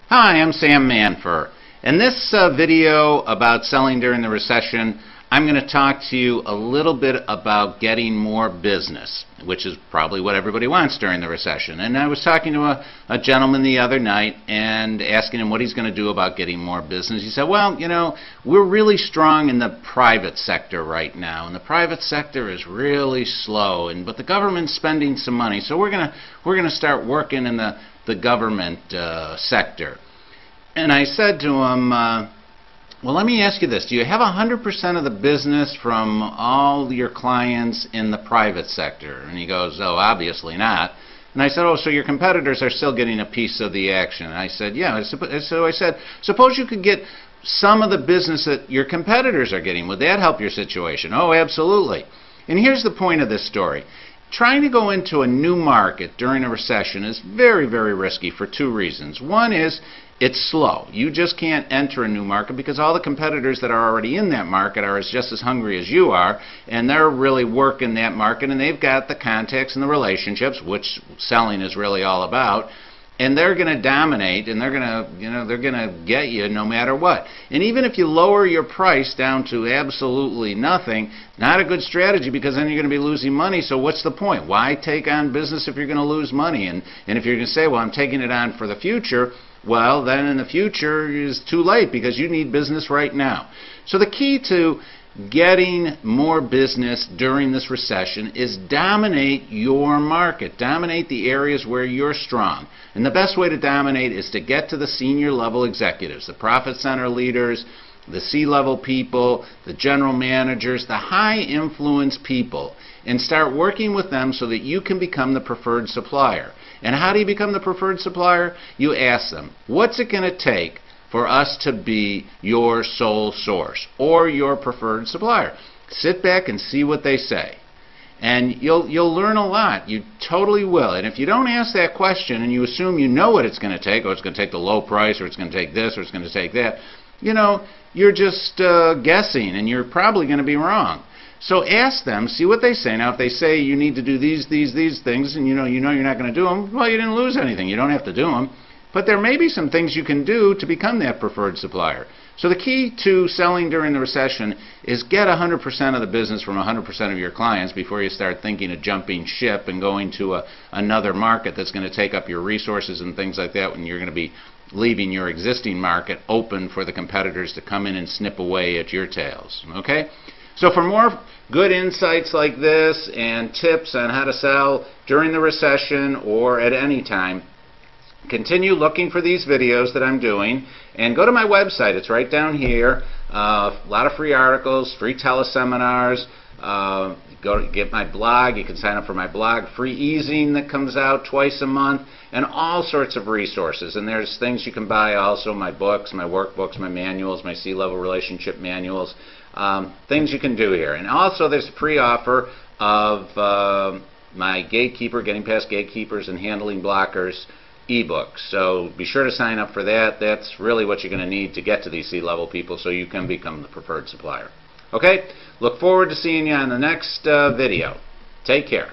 Hi, I'm Sam Manfur. In this video about selling during the recession, I'm going to talk to you a little bit about getting more business, which is probably what everybody wants during the recession. And I was talking to a gentleman the other night and asking him what he's going to do about getting more business. He said, well, you know, we're really strong in the private sector right now, and the private sector is really slow, but the government's spending some money, so we're going to start working in the government sector. And I said to him, well, let me ask you this. Do you have 100% of the business from all your clients in the private sector? And he goes, oh, obviously not. And I said, oh, so your competitors are still getting a piece of the action? And I said, yeah. So I said, suppose you could get some of the business that your competitors are getting. Would that help your situation? Oh, absolutely. And here's the point of this story. Trying to go into a new market during a recession is very, very risky for two reasons. One is it's slow. You just can't enter a new market because all the competitors that are already in that market are just as hungry as you are, and they're really working that market, and they've got the contacts and the relationships, which selling is really all about. And they're going to dominate, and they're going to get you no matter what. And even if you lower your price down to absolutely nothing, not a good strategy, because then you're going to be losing money. So what's the point? Why take on business if you're going to lose money? And if you're going to say, well, I'm taking it on for the future, well, then in the future is too late because you need business right now. So the key to getting more business during this recession is dominate your market. Dominate the areas where you're strong. And the best way to dominate is to get to the senior level executives, the profit center leaders, the C-level people, the general managers, the high influence people, and start working with them so that you can become the preferred supplier. And how do you become the preferred supplier? You ask them, what's it going to take for us to be your sole source or your preferred supplier? Sit back and see what they say. And you'll learn a lot. You totally will. And if you don't ask that question and you assume you know what it's going to take, or it's going to take the low price, or it's going to take this, or it's going to take that, you know, you're just guessing, and you're probably going to be wrong. So ask them, see what they say. Now, if they say you need to do these things, and you know you're not going to do them, well, you didn't lose anything. You don't have to do them. But there may be some things you can do to become that preferred supplier. So the key to selling during the recession is get 100% of the business from 100% of your clients before you start thinking of jumping ship and going to another market that's going to take up your resources and things like that, when you're going to be leaving your existing market open for the competitors to come in and snip away at your tails. Okay? So for more good insights like this and tips on how to sell during the recession or at any time, continue looking for these videos that I'm doing, and go to my website. It's right down here. A lot of free articles, free teleseminars. Go to get my blog. You can sign up for my blog. Free E-Zine that comes out twice a month, and all sorts of resources. And there's things you can buy also, my books, my workbooks, my manuals, my C-level relationship manuals. Things you can do here. And also there's a pre-offer of my Gatekeeper, Getting Past Gatekeepers and Handling Blockers ebook. So be sure to sign up for that. That's really what you're going to need to get to these C-level people so you can become the preferred supplier. Okay? Look forward to seeing you on the next video. Take care.